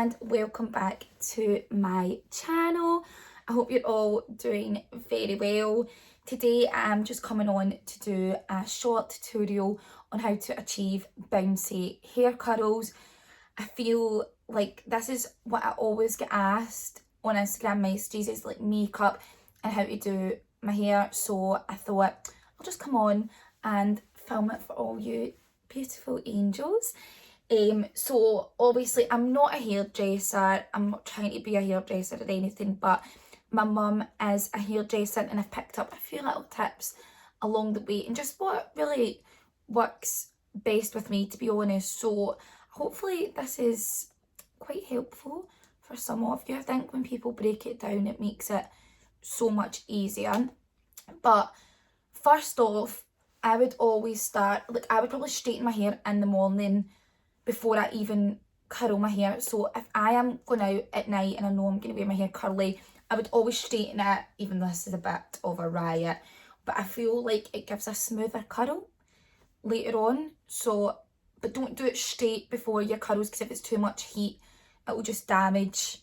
and welcome back to my channel. I hope you're all doing very well. Today I'm just coming on to do a short tutorial on how to achieve bouncy hair curls. I feel like this is what I always get asked on Instagram messages, is like makeup and how to do my hair, so I thought I'll just come on and film it for all you beautiful angels. So obviously I'm not a hairdresser, I'm not trying to be a hairdresser or anything, but my mum is a hairdresser and I've picked up a few little tips along the way and just what really works best with me, to be honest. So hopefully this is quite helpful for some of you. I think when people break it down it makes it so much easier. But first off, I would always start, like I would probably straighten my hair in the morning before I even curl my hair. So if I am going out at night and I know I'm going to wear my hair curly, I would always straighten it, even though this is a bit of a riot. But I feel like it gives a smoother curl later on. So, but don't do it straight before your curls, because if it's too much heat, it will just damage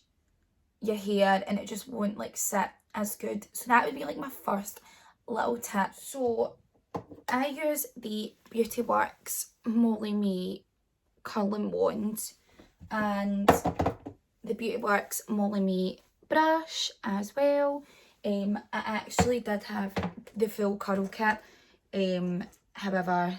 your hair and it just won't like sit as good. So that would be like my first little tip. So I use the Beauty Works MOLLY-MAE curling wand and the Beauty Works MOLLY-MAE brush as well. I actually did have the full curl kit, however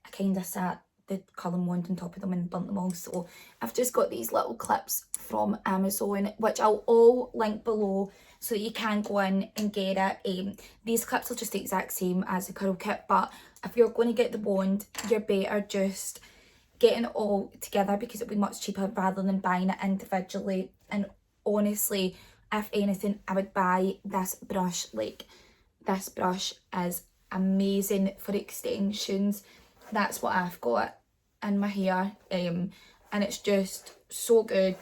I kind of sat the curling wand on top of them and burnt them all, so I've just got these little clips from Amazon, which I'll all link below so that you can go in and get it. These clips are just the exact same as the curl kit, but if you're going to get the wand, you're better just getting it all together because it'll be much cheaper rather than buying it individually. And honestly, if anything, I would buy this brush. Like, this brush is amazing for extensions. That's what I've got in my hair, and it's just so good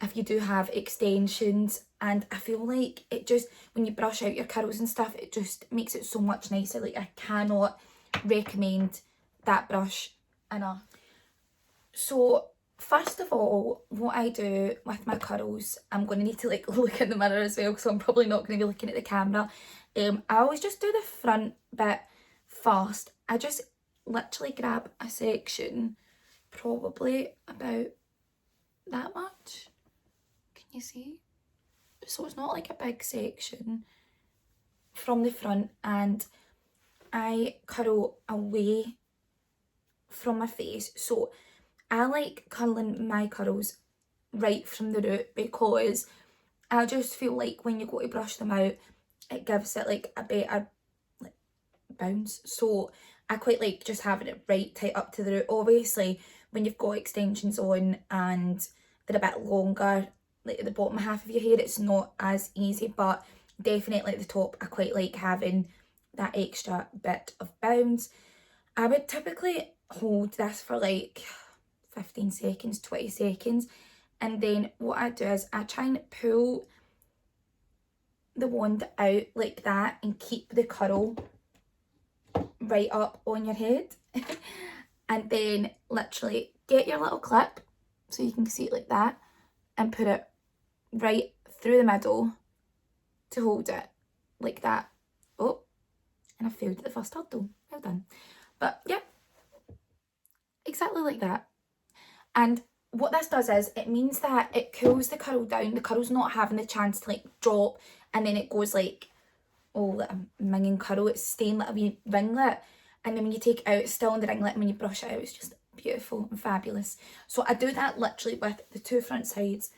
if you do have extensions. And I feel like it just, when you brush out your curls and stuff, it just makes it so much nicer. Like, I cannot recommend that brush enough. So first of all, what I do with my curls, I'm going to need to like look in the mirror as well, so I'm probably not going to be looking at the camera. I always just do the front bit first. I just literally grab a section, probably about that much. Can you see? So it's not like a big section from the front, and I curl away from my face. So I like curling my curls right from the root because I just feel like when you go to brush them out, it gives it like a better like bounce. So I quite like just having it right tight up to the root. Obviously, when you've got extensions on and they're a bit longer, like at the bottom half of your hair, it's not as easy, but definitely at the top, I quite like having that extra bit of bounce. I would typically hold this for like 15 seconds, 20 seconds, and then what I do is I try and pull the wand out like that and keep the curl right up on your head. And then literally get your little clip so you can see it like that and put it right through the middle to hold it like that. Oh, and I failed at the first hurdle. Well done. But yeah, exactly like that. And what this does is it means that it cools the curl down. The curl's not having the chance to like drop and then it goes like, oh, like a minging curl. It's staying like a wee ringlet, and then when you take it out, it's still in the ringlet, and when you brush it out, it's just beautiful and fabulous. So I do that literally with the two front sides.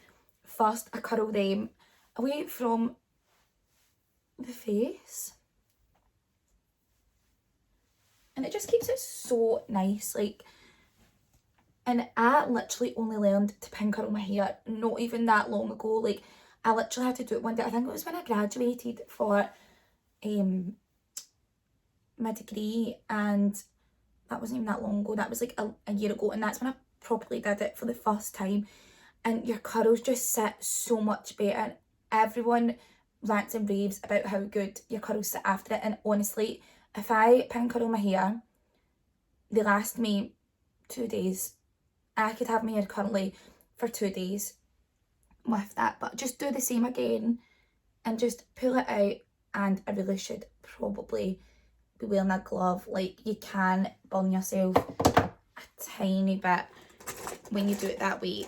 First, I curl them away from the face, and it just keeps it so nice. Like, and I literally only learned to pin curl my hair not even that long ago. Like, I literally had to do it one day. I think it was when I graduated for my degree, and that wasn't even that long ago. That was like a year ago, and that's when I properly did it for the first time. And your curls just sit so much better. Everyone rants and raves about how good your curls sit after it, and honestly, if I pin curl my hair, they last me 2 days. I could have my hair curly for 2 days with that. But just do the same again and just pull it out, and I really should probably be wearing a glove. Like, you can burn yourself a tiny bit when you do it that way,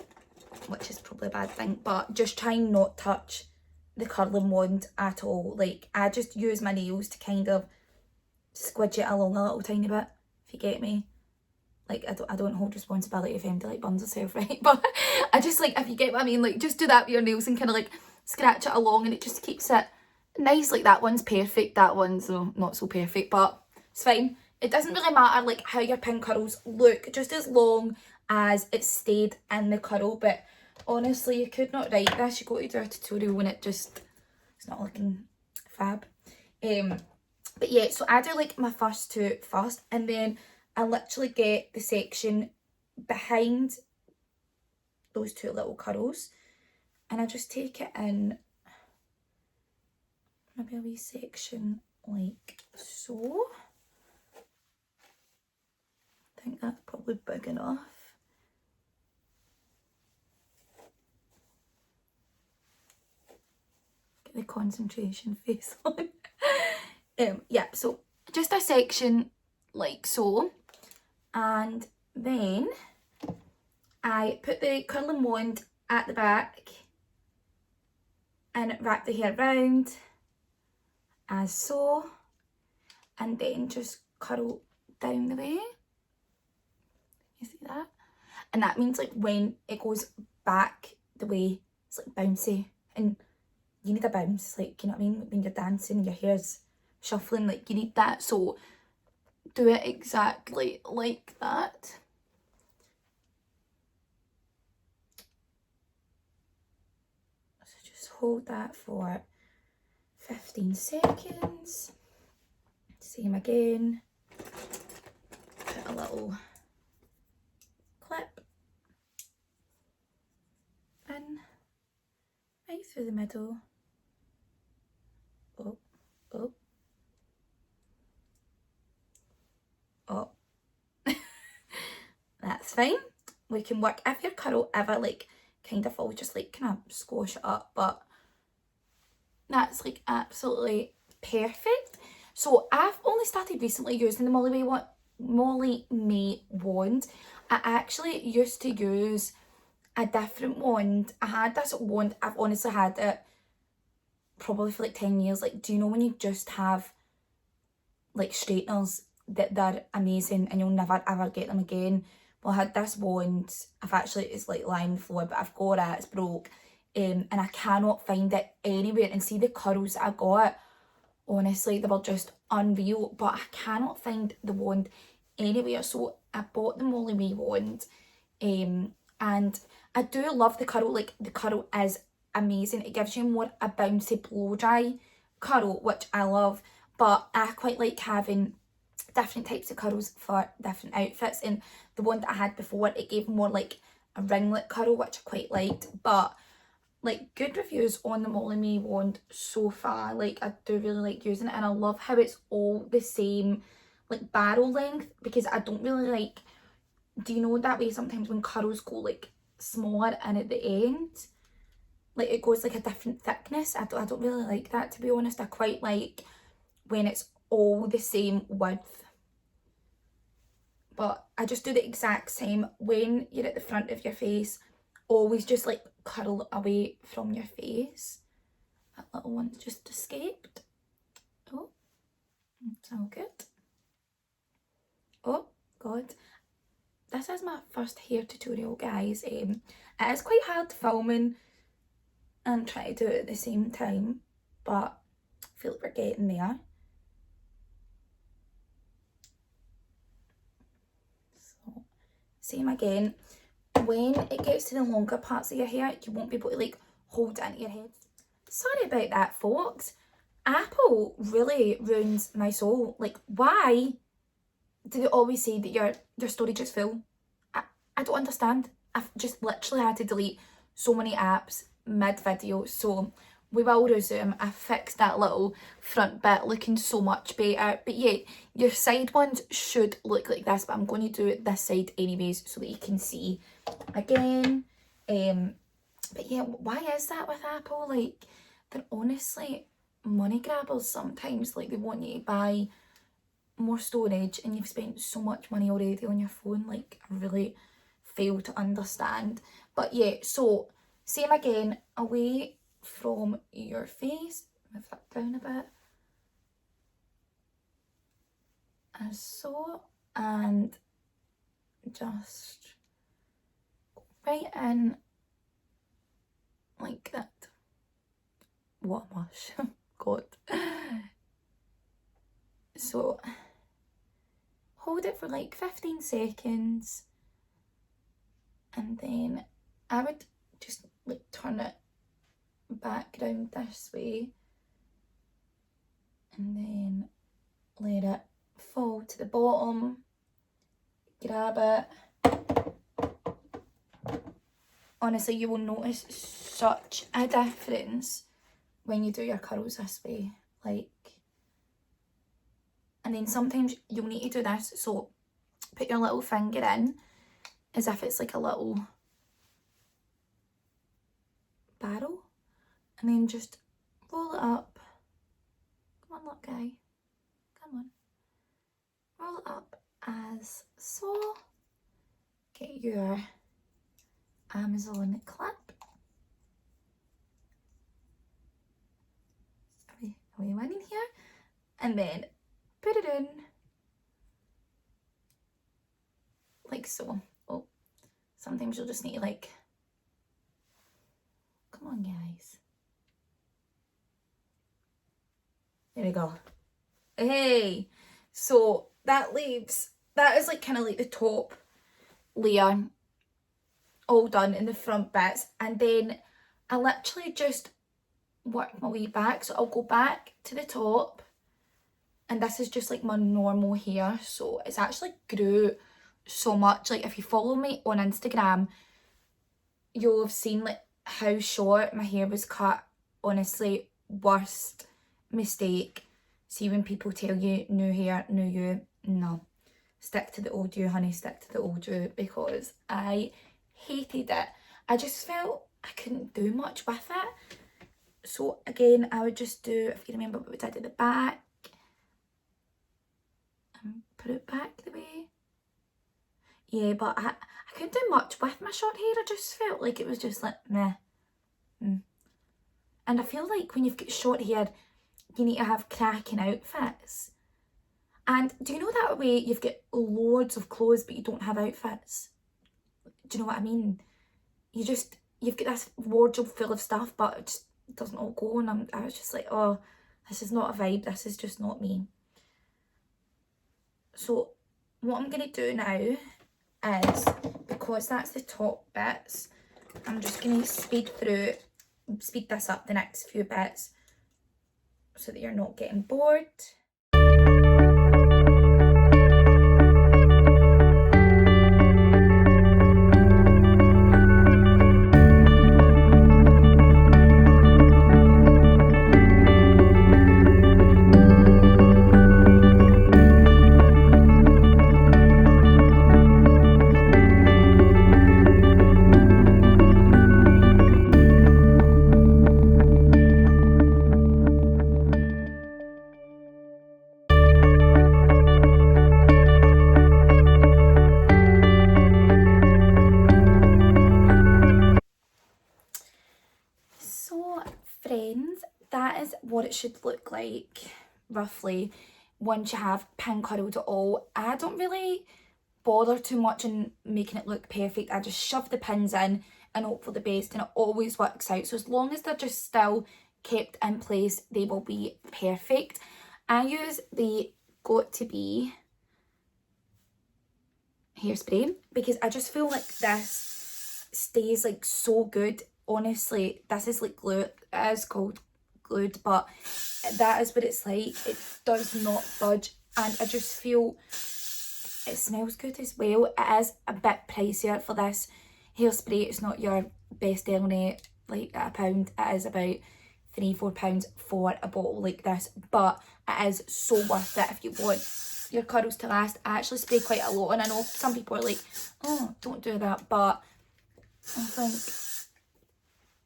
which is probably a bad thing, but just try and not touch the curling wand at all. Like, I just use my nails to kind of squidge it along a little tiny bit, if you get me. Like, I don't hold responsibility if anybody like burns herself, right? But I just, like, if you get what I mean, like, just do that with your nails and kind of like scratch it along, and it just keeps it nice. Like, that one's perfect, that one's not so perfect, but it's fine. It doesn't really matter like how your pin curls look, just as long as it stayed in the curl. But honestly, you could not write this. You got to do a tutorial when it's not looking fab. But yeah, so I do like my first two first, and then I literally get the section behind those two little curls, and I just take it in maybe a wee section like so. I think that's probably big enough. Get the concentration face on. Yeah, so just a section like so, and then I put the curling wand at the back and wrap the hair round as so, and then just curl down the way. You see that? And that means like when it goes back the way, it's like bouncy, and you need a bounce, like, you know what I mean, when you're dancing and your hair's shuffling, like, you need that. So do it exactly like that. So just hold that for 15 seconds. Same again. Put a little clip in right through the middle. Oh, oh, oh. That's fine. We can work, if your curl ever like kind of falls, just like kind of squash it up, but that's like absolutely perfect. So I've only started recently using the MOLLY-MAE wand. I actually used to use a different wand. I had this wand, I've honestly had it probably for like 10 years. Like, do you know when you just have like straighteners that they're amazing and you'll never ever get them again? Well, I had this wand, it's like lying on the floor, but I've got it, it's broke, and I cannot find it anywhere. And see the curls that I got, honestly, they were just unreal, but I cannot find the wand anywhere. So I bought the MOLLY-MAE wand, and I do love the curl. Like, the curl is amazing. It gives you more a bouncy blow dry curl, which I love, but I quite like having different types of curls for different outfits. And the one that I had before, it gave more like a ringlet curl, which I quite liked. But like, good reviews on the MOLLY-MAE wand so far. Like, I do really like using it, and I love how it's all the same like barrel length, because I don't really like, do you know that way sometimes when curls go like smaller and at the end, like it goes like a different thickness? I don't really like that, to be honest. I quite like when it's all the same width. But I just do the exact same when you're at the front of your face. Always just like curl away from your face. That little one's just escaped. Oh, it's all good. Oh god, this is my first hair tutorial, guys. It is quite hard filming and trying to do it at the same time, but I feel like we're getting there. So same again. When it gets to the longer parts of your hair, you won't be able to like hold it into your head. Sorry about that, folks. Apple really ruins my soul. Like, why do they always say that your storage is full? I don't understand. I've just literally had to delete so many apps mid-video. So we will resume. I fixed that little front bit, looking so much better. But yeah, your side ones should look like this, but I'm going to do it this side anyways so that you can see. Again, But yeah, why is that with Apple? Like, they're honestly money grabbers sometimes. Like, they want you to buy more storage and you've spent so much money already on your phone. Like, I really fail to understand. But yeah, so same again, away from your face. Move that down a bit. As so, and just right in like that. What a mush. God. So hold it for like 15 seconds and then I would just like turn it back round this way and then let it fall to the bottom, grab it. Honestly, you will notice such a difference when you do your curls this way. Like, and then sometimes you'll need to do this, so put your little finger in as if it's like a little barrel and then just roll it up. Come on, look, guy. Come on. Roll it up as so. Get your Amazon clip. Are we winning here? And then put it in like so. Oh, sometimes you'll just need to like, come on guys. There we go. Hey, so that is like kind of like the top layer all done in the front bits, and then I literally just work my way back. So I'll go back to the top, and this is just like my normal hair, so it's actually grew so much. Like, if you follow me on Instagram, you'll have seen like how short my hair was cut. Honestly, worst mistake. See, when people tell you new hair, new you, no, stick to the old you, honey, stick to the old you, because I hated it. I just felt I couldn't do much with it. So again, I would just do, if you remember what we did at the back, and put it back the way. Yeah, but I couldn't do much with my short hair. I just felt like it was just like, meh. And I feel like when you've got short hair, you need to have cracking outfits. And do you know that way you've got loads of clothes but you don't have outfits? Do you know what I mean? You've got this wardrobe full of stuff but it just doesn't all go, and I was just like, oh, this is not a vibe, this is just not me. So what I'm going to do now is, because that's the top bits, I'm just going to speed this up the next few bits so that you're not getting bored. Friends, that is what it should look like roughly once you have pin curled it all. I don't really bother too much in making it look perfect. I just shove the pins in and hope for the best, and it always works out. So as long as they're just still kept in place, they will be perfect. I use the Got To Be hairspray because I just feel like this stays like so good. Honestly, this is like glue. It is called glued, but that is what it's like. It does not budge, and I just feel it smells good as well. It is a bit pricier for this hairspray. It's not your best Elnett like at £1. It is about £3-4 for a bottle like this, but it is so worth it if you want your curls to last. I actually spray quite a lot, and I know some people are like, oh, don't do that, but I think,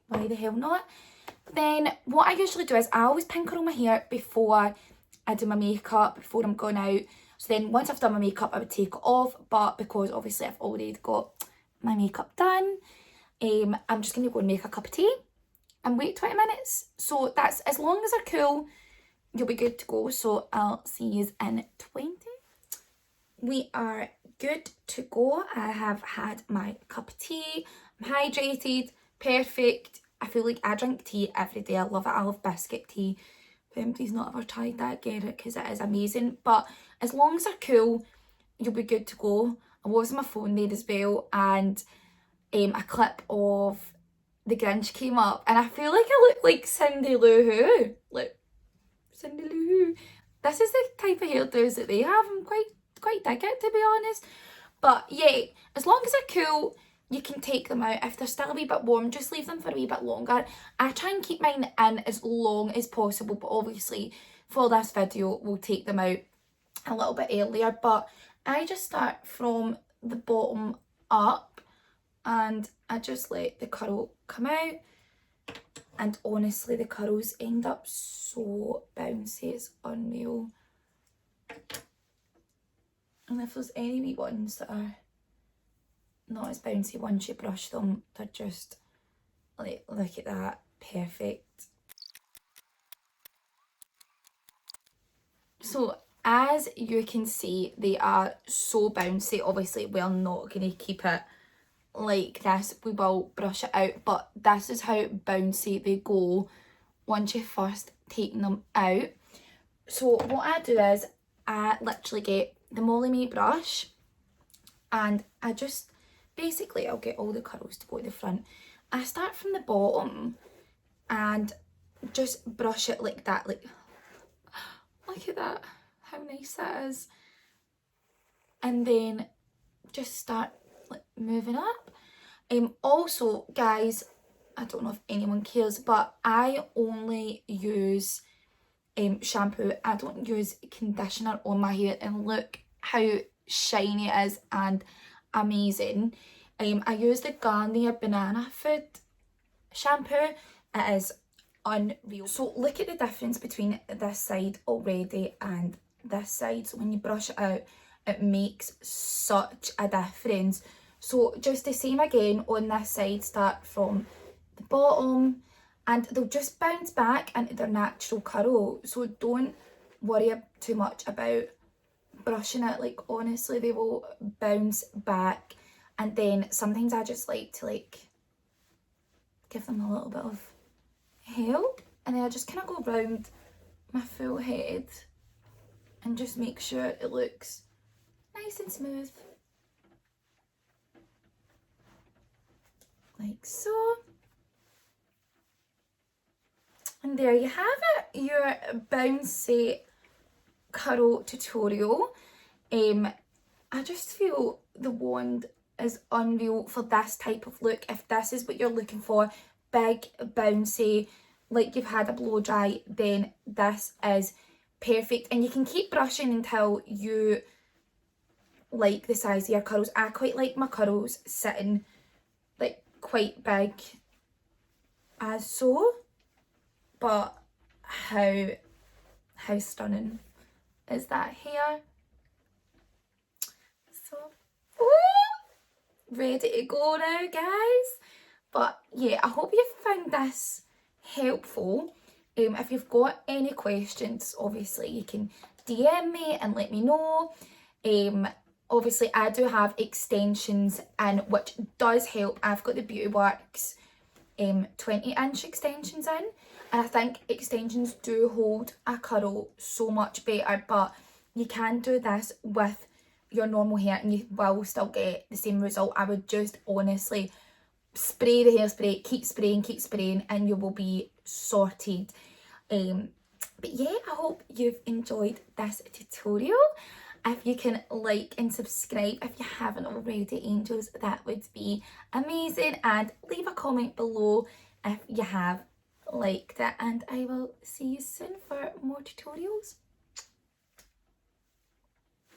why the hell not? Then what I usually do is I always pin curl my hair before I do my makeup, before I'm going out. So then once I've done my makeup, I would take it off. But because obviously I've already got my makeup done, I'm just going to go and make a cup of tea and wait 20 minutes. So that's, as long as they're cool, you'll be good to go. So I'll see you in 20. We are good to go. I have had my cup of tea. I'm hydrated, perfect. I feel like I drink tea every day. I love it. I love biscuit tea. If anybody's not ever tried that, get it, because it is amazing. But as long as they're cool, you'll be good to go. I was on my phone there as well, and a clip of the Grinch came up, and I feel like I look like Cindy Lou Who. Like, Cindy Lou Who. This is the type of hairdos that they have. I'm quite dig it, to be honest. But yeah, as long as they're cool, you can take them out. If they're still a wee bit warm, just leave them for a wee bit longer. I try and keep mine in as long as possible, but obviously for this video we'll take them out a little bit earlier. But I just start from the bottom up and I just let the curl come out, and honestly the curls end up so bouncy, it's unreal. And if there's any wee ones that are not as bouncy once you brush them, they're just like, look at that, perfect. So as you can see, they are so bouncy. Obviously we're not going to keep it like this, we will brush it out, but this is how bouncy they go once you first take them out. So what I do is I literally get the MOLLY-MAE brush and I just, basically I'll get all the curls to go to the front. I start from the bottom and just brush it like that, like, look at that, how nice that is. And then just start like moving up. Also guys, I don't know if anyone cares, but I only use shampoo. I don't use conditioner on my hair, and look how shiny it is and amazing. I use the Garnier Banana Food shampoo. It is unreal. So look at the difference between this side already and this side. So when you brush it out, it makes such a difference. So just the same again on this side, start from the bottom and they'll just bounce back into their natural curl. So don't worry too much about brushing it. Like, honestly, they will bounce back. And then sometimes I just like to give them a little bit of help, and then I just kind of go around my full head and just make sure it looks nice and smooth, like so. And there you have it, your bouncy curl tutorial. I just feel the wand is unreal for this type of look. If this is what you're looking for, big, bouncy, like you've had a blow dry, then this is perfect. And you can keep brushing until you like the size of your curls. I quite like my curls sitting like quite big as so, but how stunning is that hair? So, ooh, ready to go now, guys. But yeah, I hope you found this helpful. If you've got any questions, obviously you can DM me and let me know. Obviously I do have extensions in, which does help. I've got the Beauty Works 20-inch extensions in, and I think extensions do hold a curl so much better, but you can do this with your normal hair and you will still get the same result. I would just honestly spray the hairspray, keep spraying, and you will be sorted. But yeah, I hope you've enjoyed this tutorial. If you can like and subscribe if you haven't already, angels, that would be amazing, and leave a comment below if you have liked it, and I will see you soon for more tutorials.